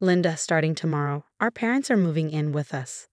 Linda, starting tomorrow, our parents are moving in with us.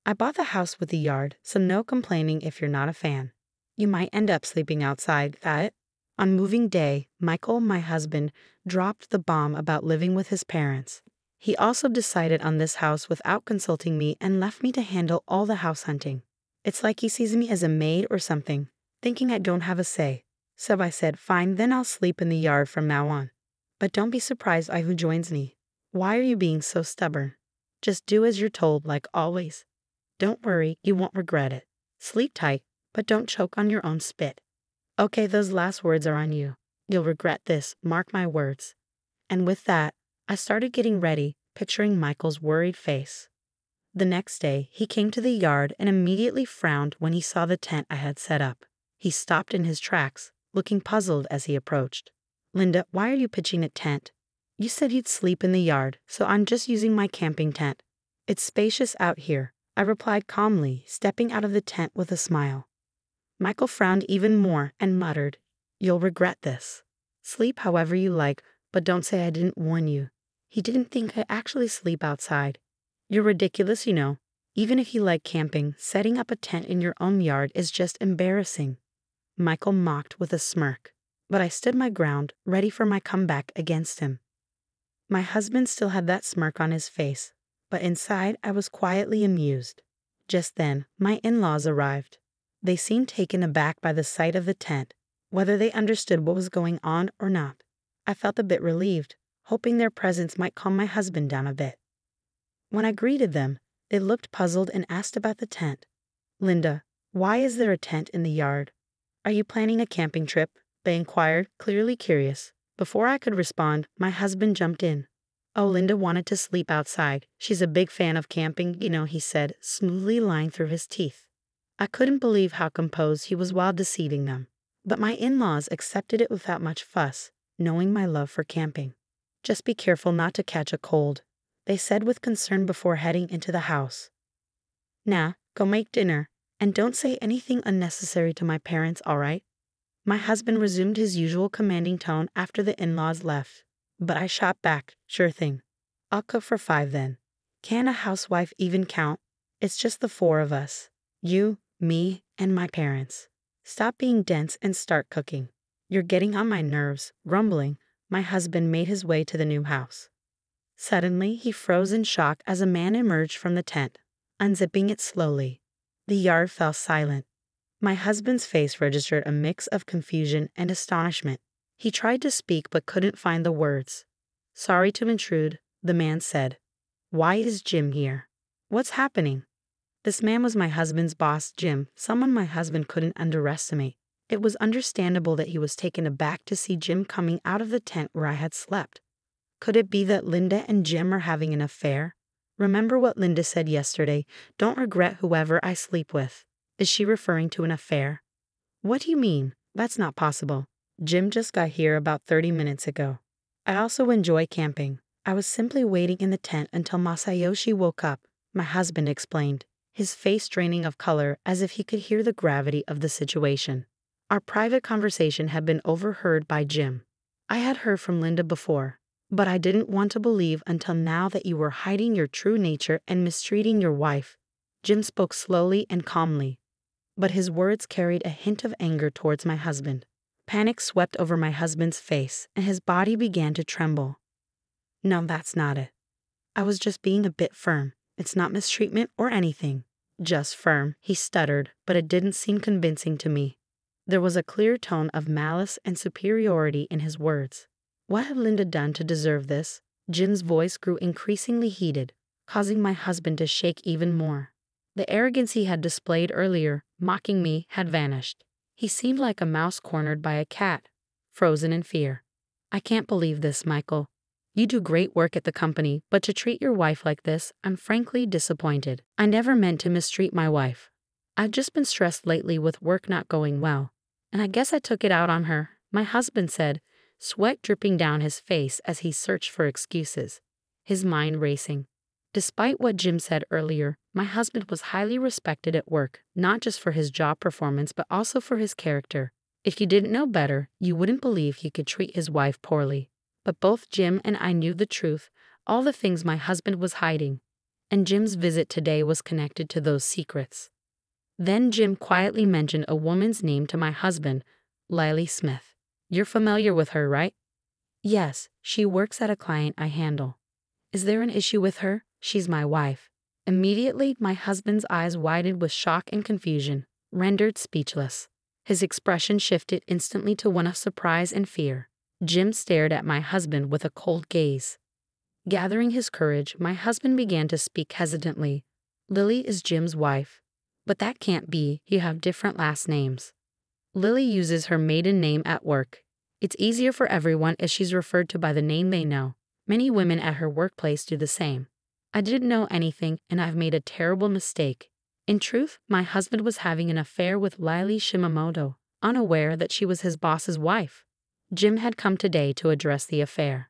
I bought the house with the yard, so no complaining if you're not a fan. You might end up sleeping outside, that. On moving day, Michael, my husband, dropped the bomb about living with his parents. He also decided on this house without consulting me and left me to handle all the house hunting. It's like he sees me as a maid or something, thinking I don't have a say. So I said, fine, then I'll sleep in the yard from now on. But don't be surprised by who joins me. Why are you being so stubborn? Just do as you're told, like always. Don't worry, you won't regret it. Sleep tight, but don't choke on your own spit. Okay, those last words are on you. You'll regret this, mark my words. And with that, I started getting ready, picturing Michael's worried face. The next day, he came to the yard and immediately frowned when he saw the tent I had set up. He stopped in his tracks, looking puzzled as he approached. Linda, why are you pitching a tent? You said you'd sleep in the yard, so I'm just using my camping tent. It's spacious out here, I replied calmly, stepping out of the tent with a smile. Michael frowned even more and muttered, You'll regret this. Sleep however you like, but don't say I didn't warn you. He didn't think I actually sleep outside. You're ridiculous, you know. Even if you like camping, setting up a tent in your own yard is just embarrassing. Michael mocked with a smirk, but I stood my ground, ready for my comeback against him. My husband still had that smirk on his face, but inside I was quietly amused. Just then, my in-laws arrived. They seemed taken aback by the sight of the tent, whether they understood what was going on or not. I felt a bit relieved, hoping their presence might calm my husband down a bit. When I greeted them, they looked puzzled and asked about the tent. Linda, why is there a tent in the yard? Are you planning a camping trip? They inquired, clearly curious. Before I could respond, my husband jumped in. Oh, Linda wanted to sleep outside. She's a big fan of camping, you know, he said, smoothly lying through his teeth. I couldn't believe how composed he was while deceiving them. But my in-laws accepted it without much fuss, knowing my love for camping. Just be careful not to catch a cold, they said with concern before heading into the house. Now, go make dinner, and don't say anything unnecessary to my parents, all right? My husband resumed his usual commanding tone after the in-laws left, but I shot back, sure thing. I'll cook for 5 then. Can a housewife even count? It's just the 4 of us. You, me, and my parents. Stop being dense and start cooking. You're getting on my nerves. Grumbling, my husband made his way to the new house. Suddenly, he froze in shock as a man emerged from the tent, unzipping it slowly. The yard fell silent. My husband's face registered a mix of confusion and astonishment. He tried to speak but couldn't find the words. Sorry to intrude, the man said. Why is Jim here? What's happening? This man was my husband's boss, Jim, someone my husband couldn't underestimate. It was understandable that he was taken aback to see Jim coming out of the tent where I had slept. Could it be that Linda and Jim are having an affair? Remember what Linda said yesterday, don't regret whoever I sleep with. Is she referring to an affair? What do you mean? That's not possible. Jim just got here about 30 minutes ago. I also enjoy camping. I was simply waiting in the tent until Masayoshi woke up, my husband explained, his face draining of color as if he could hear the gravity of the situation. Our private conversation had been overheard by Jim. I had heard from Linda before, but I didn't want to believe until now that you were hiding your true nature and mistreating your wife. Jim spoke slowly and calmly, but his words carried a hint of anger towards my husband. Panic swept over my husband's face, and his body began to tremble. No, that's not it. I was just being a bit firm. It's not mistreatment or anything. Just firm, he stuttered, but it didn't seem convincing to me. There was a clear tone of malice and superiority in his words. What had Linda done to deserve this? Jim's voice grew increasingly heated, causing my husband to shake even more. The arrogance he had displayed earlier, mocking me, had vanished. He seemed like a mouse cornered by a cat, frozen in fear. I can't believe this, Michael. You do great work at the company, but to treat your wife like this, I'm frankly disappointed. I never meant to mistreat my wife. I've just been stressed lately with work not going well, and I guess I took it out on her, my husband said, sweat dripping down his face as he searched for excuses, his mind racing. Despite what Jim said earlier, my husband was highly respected at work, not just for his job performance but also for his character. If you didn't know better, you wouldn't believe he could treat his wife poorly. But both Jim and I knew the truth. all the things my husband was hiding, and Jim's visit today was connected to those secrets. Then Jim quietly mentioned a woman's name to my husband, Lily Smith. You're familiar with her, right? Yes, she works at a client I handle. Is there an issue with her? She's my wife. Immediately, my husband's eyes widened with shock and confusion, rendered speechless. His expression shifted instantly to one of surprise and fear. Jim stared at my husband with a cold gaze. Gathering his courage, my husband began to speak hesitantly. Lily is Jim's wife. But that can't be, you have different last names. Lily uses her maiden name at work. It's easier for everyone if she's referred to by the name they know. Many women at her workplace do the same. I didn't know anything, and I've made a terrible mistake. In truth, my husband was having an affair with Lily Shimamoto, unaware that she was his boss's wife. Jim had come today to address the affair.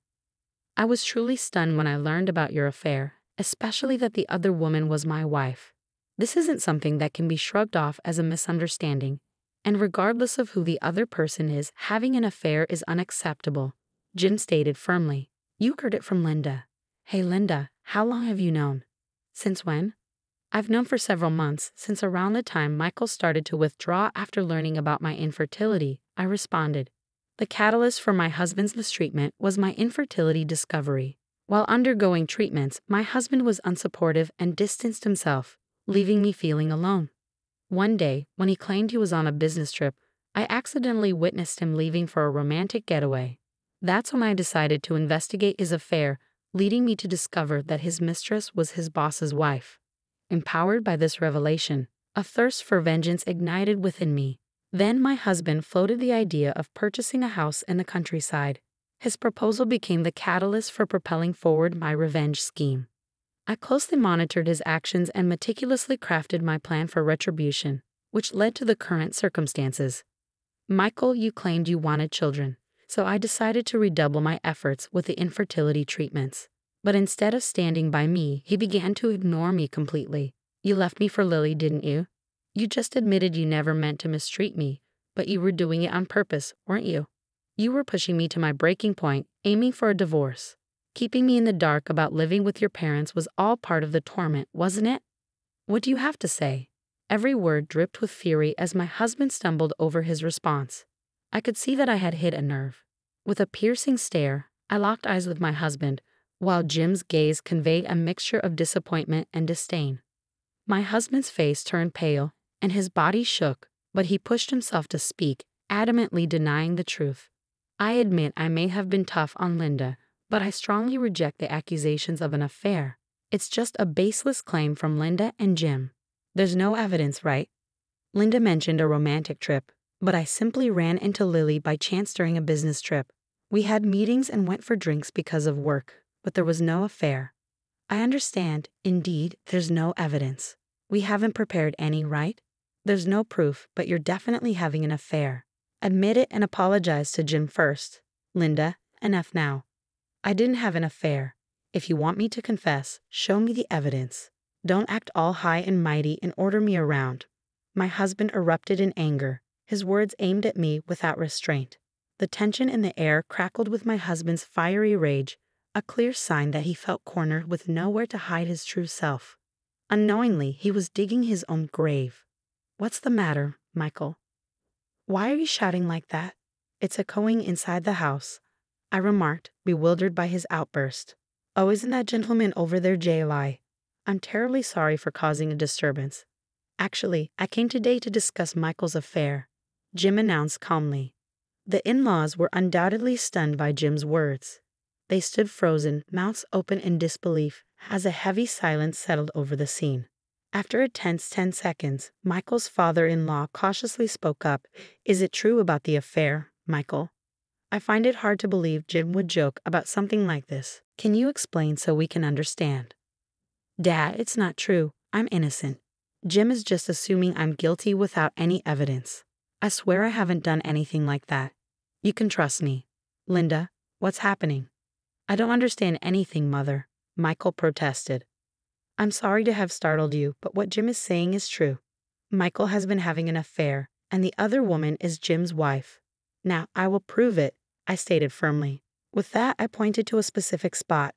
I was truly stunned when I learned about your affair, especially that the other woman was my wife. This isn't something that can be shrugged off as a misunderstanding, and regardless of who the other person is, having an affair is unacceptable, Jim stated firmly. You heard it from Linda. Hey Linda, how long have you known? Since when? I've known for several months, since around the time Michael started to withdraw after learning about my infertility, I responded. The catalyst for my husband's mistreatment was my infertility discovery. While undergoing treatments, my husband was unsupportive and distanced himself, leaving me feeling alone. One day, when he claimed he was on a business trip, I accidentally witnessed him leaving for a romantic getaway. That's when I decided to investigate his affair, leading me to discover that his mistress was his boss's wife. Empowered by this revelation, a thirst for vengeance ignited within me. Then my husband floated the idea of purchasing a house in the countryside. His proposal became the catalyst for propelling forward my revenge scheme. I closely monitored his actions and meticulously crafted my plan for retribution, which led to the current circumstances. Michael, you claimed you wanted children, so I decided to redouble my efforts with the infertility treatments. But instead of standing by me, he began to ignore me completely. You left me for Lily, didn't you? You just admitted you never meant to mistreat me, but you were doing it on purpose, weren't you? You were pushing me to my breaking point, aiming for a divorce. Keeping me in the dark about living with your parents was all part of the torment, wasn't it? What do you have to say? Every word dripped with fury as my husband stumbled over his response. I could see that I had hit a nerve. With a piercing stare, I locked eyes with my husband, while Jim's gaze conveyed a mixture of disappointment and disdain. My husband's face turned pale, and his body shook, but he pushed himself to speak, adamantly denying the truth. I admit I may have been tough on Linda, but I strongly reject the accusations of an affair. It's just a baseless claim from Linda and Jim. There's no evidence, right? Linda mentioned a romantic trip, but I simply ran into Lily by chance during a business trip. We had meetings and went for drinks because of work, but there was no affair. I understand, indeed, there's no evidence. We haven't prepared any, right? There's no proof, but you're definitely having an affair. Admit it and apologize to Jim first. Linda, enough now. I didn't have an affair. If you want me to confess, show me the evidence. Don't act all high and mighty and order me around. My husband erupted in anger, his words aimed at me without restraint. The tension in the air crackled with my husband's fiery rage, a clear sign that he felt cornered with nowhere to hide his true self. Unknowingly, he was digging his own grave. What's the matter, Michael? Why are you shouting like that? It's echoing inside the house, I remarked, bewildered by his outburst. Oh, isn't that gentleman over there JLI? I'm terribly sorry for causing a disturbance. Actually, I came today to discuss Michael's affair, Jim announced calmly. The in-laws were undoubtedly stunned by Jim's words. They stood frozen, mouths open in disbelief, as a heavy silence settled over the scene. After a tense 10 seconds, Michael's father-in-law cautiously spoke up. Is it true about the affair, Michael? I find it hard to believe Jim would joke about something like this. Can you explain so we can understand? Dad, it's not true. I'm innocent. Jim is just assuming I'm guilty without any evidence. I swear I haven't done anything like that. You can trust me. Linda, what's happening? I don't understand anything, Mother, Michael protested. I'm sorry to have startled you, but what Jim is saying is true. Michael has been having an affair, and the other woman is Jim's wife. Now, I will prove it, I stated firmly. With that, I pointed to a specific spot.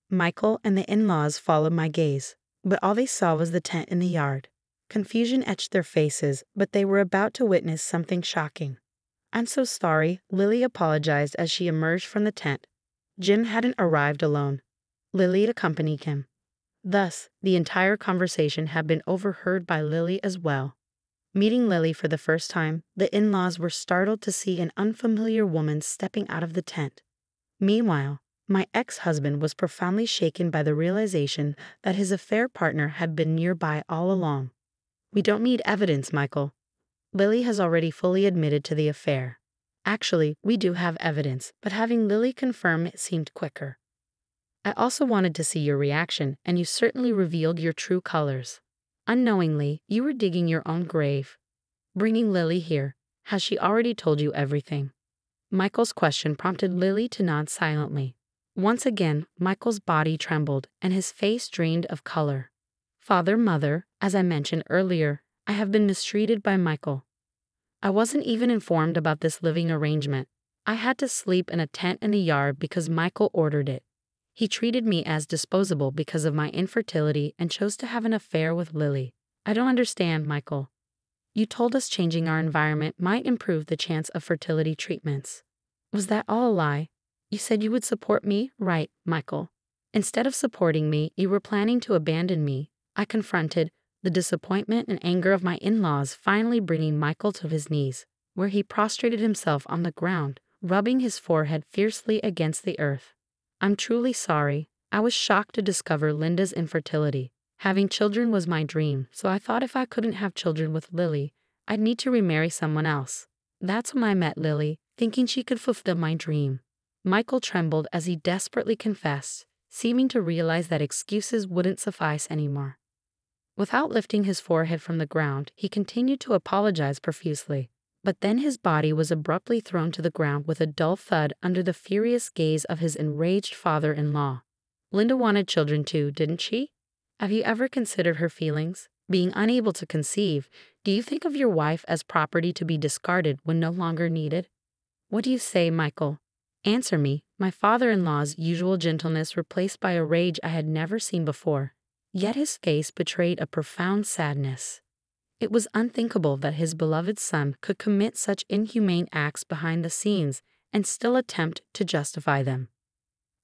Michael and the in-laws followed my gaze, but all they saw was the tent in the yard. Confusion etched their faces, but they were about to witness something shocking. "I'm so sorry," Lily apologized as she emerged from the tent. Jim hadn't arrived alone. Lily accompanied him. Thus, the entire conversation had been overheard by Lily as well. Meeting Lily for the first time, the in-laws were startled to see an unfamiliar woman stepping out of the tent. Meanwhile, my ex-husband was profoundly shaken by the realization that his affair partner had been nearby all along. "We don't need evidence, Michael. Lily has already fully admitted to the affair." "Actually, we do have evidence, but having Lily confirm it seemed quicker. I also wanted to see your reaction, and you certainly revealed your true colors. Unknowingly, you were digging your own grave. Bringing Lily here, has she already told you everything?" Michael's question prompted Lily to nod silently. Once again, Michael's body trembled, and his face drained of color. "Father, mother, as I mentioned earlier, I have been mistreated by Michael. I wasn't even informed about this living arrangement. I had to sleep in a tent in the yard because Michael ordered it. He treated me as disposable because of my infertility and chose to have an affair with Lily. I don't understand, Michael. You told us changing our environment might improve the chance of fertility treatments. Was that all a lie? You said you would support me, right, Michael? Instead of supporting me, you were planning to abandon me." I confronted, the disappointment and anger of my in-laws finally bringing Michael to his knees, where he prostrated himself on the ground, rubbing his forehead fiercely against the earth. "I'm truly sorry. I was shocked to discover Linda's infertility. Having children was my dream, so I thought if I couldn't have children with Lily, I'd need to remarry someone else. That's when I met Lily, thinking she could fulfill my dream." Michael trembled as he desperately confessed, seeming to realize that excuses wouldn't suffice anymore. Without lifting his forehead from the ground, he continued to apologize profusely. But then his body was abruptly thrown to the ground with a dull thud under the furious gaze of his enraged father-in-law. "Linda wanted children too, didn't she? Have you ever considered her feelings? Being unable to conceive, do you think of your wife as property to be discarded when no longer needed? What do you say, Michael? Answer me." My father-in-law's usual gentleness replaced by a rage I had never seen before. Yet his face betrayed a profound sadness. It was unthinkable that his beloved son could commit such inhumane acts behind the scenes and still attempt to justify them.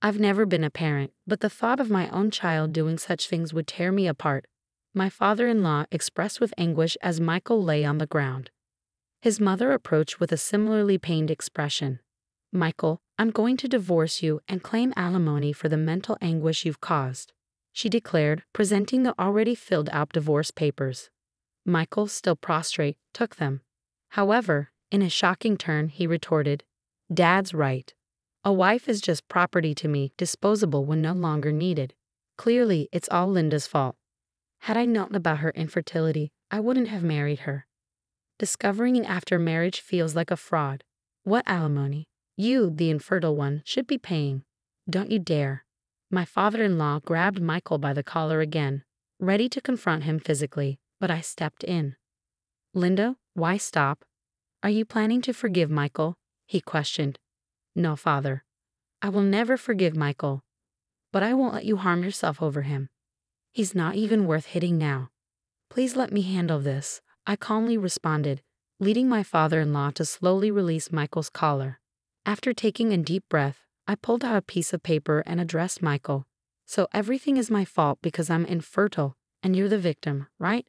"I've never been a parent, but the thought of my own child doing such things would tear me apart," my father-in-law expressed with anguish as Michael lay on the ground. His mother approached with a similarly pained expression. "Michael, I'm going to divorce you and claim alimony for the mental anguish you've caused," she declared, presenting the already filled-out divorce papers. Michael, still prostrate, took them. However, in a shocking turn, he retorted, "Dad's right. A wife is just property to me, disposable when no longer needed. Clearly, it's all Linda's fault. Had I known about her infertility, I wouldn't have married her. Discovering it after marriage feels like a fraud. What alimony? You, the infertile one, should be paying. Don't you dare." My father-in-law grabbed Michael by the collar again, ready to confront him physically, but I stepped in. "Linda, why stop? Are you planning to forgive Michael?" he questioned. "No, father. I will never forgive Michael. But I won't let you harm yourself over him. He's not even worth hitting now. Please let me handle this," I calmly responded, leading my father-in-law to slowly release Michael's collar. After taking a deep breath, I pulled out a piece of paper and addressed Michael. "So everything is my fault because I'm infertile, and you're the victim, right?"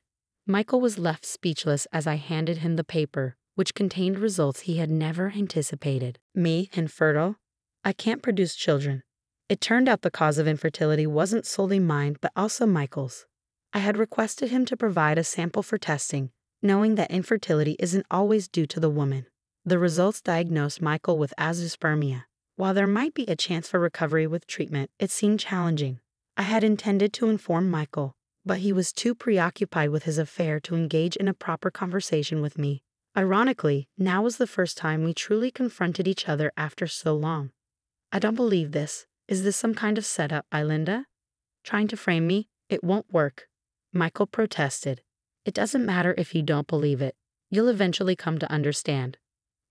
Michael was left speechless as I handed him the paper, which contained results he had never anticipated. "Me, infertile? I can't produce children." It turned out the cause of infertility wasn't solely mine, but also Michael's. I had requested him to provide a sample for testing, knowing that infertility isn't always due to the woman. The results diagnosed Michael with azoospermia. While there might be a chance for recovery with treatment, it seemed challenging. I had intended to inform Michael, but he was too preoccupied with his affair to engage in a proper conversation with me. Ironically, now was the first time we truly confronted each other after so long. "I don't believe this. Is this some kind of setup by Linda? Trying to frame me? It won't work," Michael protested. "It doesn't matter if you don't believe it. You'll eventually come to understand.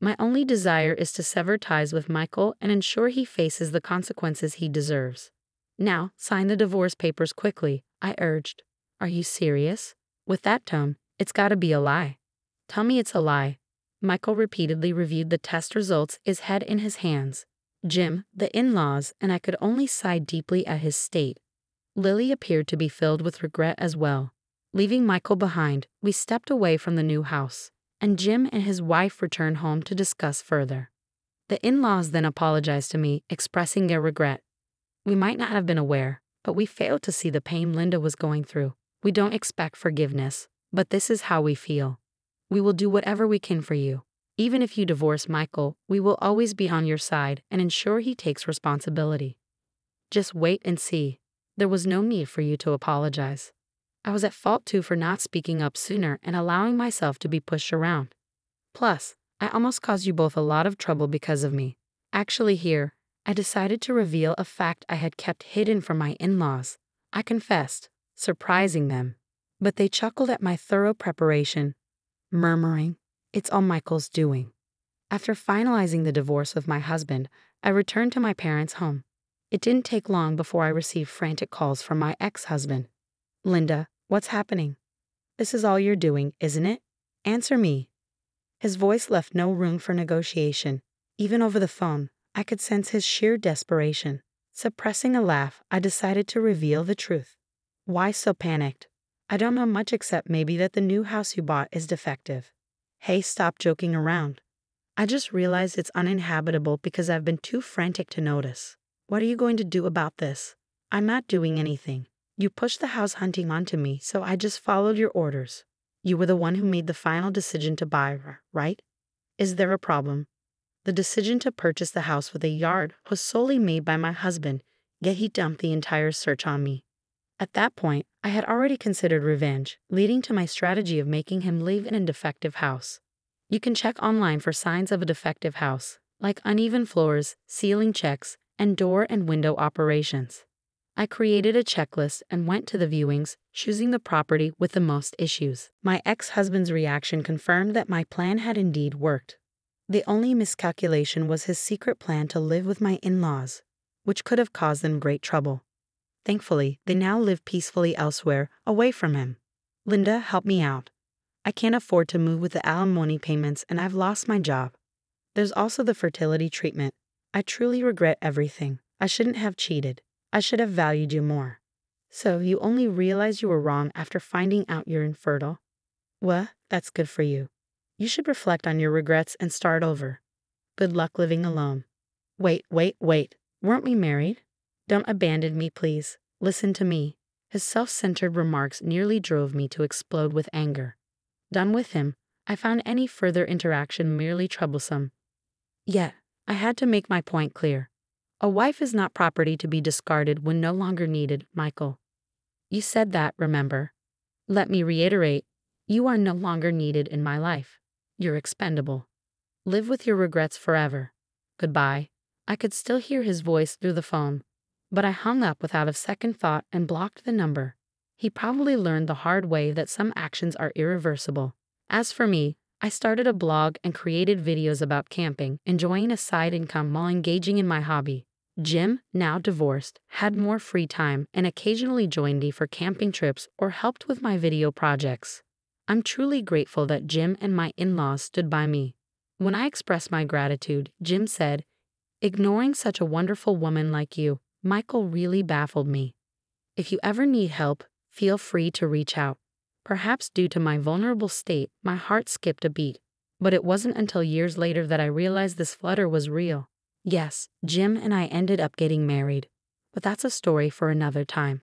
My only desire is to sever ties with Michael and ensure he faces the consequences he deserves." Now, sign the divorce papers quickly, I urged. Are you serious? With that tone, it's gotta be a lie. Tell me it's a lie. Michael repeatedly reviewed the test results, his head in his hands. Jim, the in-laws, and I could only sigh deeply at his state. Lily appeared to be filled with regret as well. Leaving Michael behind, we stepped away from the new house, and Jim and his wife returned home to discuss further. The in-laws then apologized to me, expressing their regret. We might not have been aware, but we failed to see the pain Linda was going through. We don't expect forgiveness, but this is how we feel. We will do whatever we can for you. Even if you divorce Michael, we will always be on your side and ensure he takes responsibility. Just wait and see. There was no need for you to apologize. I was at fault too for not speaking up sooner and allowing myself to be pushed around. Plus, I almost caused you both a lot of trouble because of me. Actually here, I decided to reveal a fact I had kept hidden from my in-laws. I confessed, surprising them. But they chuckled at my thorough preparation, murmuring, "It's all Michael's doing." After finalizing the divorce with my husband, I returned to my parents' home. It didn't take long before I received frantic calls from my ex-husband. "Linda, what's happening? This is all you're doing, isn't it? Answer me." His voice left no room for negotiation. Even over the phone, I could sense his sheer desperation. Suppressing a laugh, I decided to reveal the truth. "Why so panicked? I don't know much except maybe that the new house you bought is defective." "Hey, stop joking around. I just realized it's uninhabitable because I've been too frantic to notice. What are you going to do about this?" "I'm not doing anything. You pushed the house hunting onto me, so I just followed your orders. You were the one who made the final decision to buy her, right? Is there a problem?" The decision to purchase the house with a yard was solely made by my husband, yet he dumped the entire search on me. At that point, I had already considered revenge, leading to my strategy of making him live in a defective house. You can check online for signs of a defective house, like uneven floors, ceiling checks, and door and window operations. I created a checklist and went to the viewings, choosing the property with the most issues. My ex-husband's reaction confirmed that my plan had indeed worked. The only miscalculation was his secret plan to live with my in-laws, which could have caused them great trouble. Thankfully, they now live peacefully elsewhere, away from him. "Linda, help me out. I can't afford to move with the alimony payments and I've lost my job. There's also the fertility treatment. I truly regret everything. I shouldn't have cheated. I should have valued you more." "So you only realized you were wrong after finding out you're infertile? Well, that's good for you. You should reflect on your regrets and start over. Good luck living alone." Wait. Weren't we married? Don't abandon me, please. Listen to me." His self-centered remarks nearly drove me to explode with anger. Done with him, I found any further interaction merely troublesome. Yet, I had to make my point clear. A wife is not property to be discarded when no longer needed, Michael. You said that, remember? Let me reiterate, you are no longer needed in my life. You're expendable. Live with your regrets forever. Goodbye. I could still hear his voice through the phone, but I hung up without a second thought and blocked the number. He probably learned the hard way that some actions are irreversible. As for me, I started a blog and created videos about camping, enjoying a side income while engaging in my hobby. Jim, now divorced, had more free time and occasionally joined me for camping trips or helped with my video projects. I'm truly grateful that Jim and my in-laws stood by me. When I expressed my gratitude, Jim said, "Ignoring such a wonderful woman like you, Michael, really baffled me. If you ever need help, feel free to reach out." Perhaps due to my vulnerable state, my heart skipped a beat. But it wasn't until years later that I realized this flutter was real. Yes, Jim and I ended up getting married. But that's a story for another time.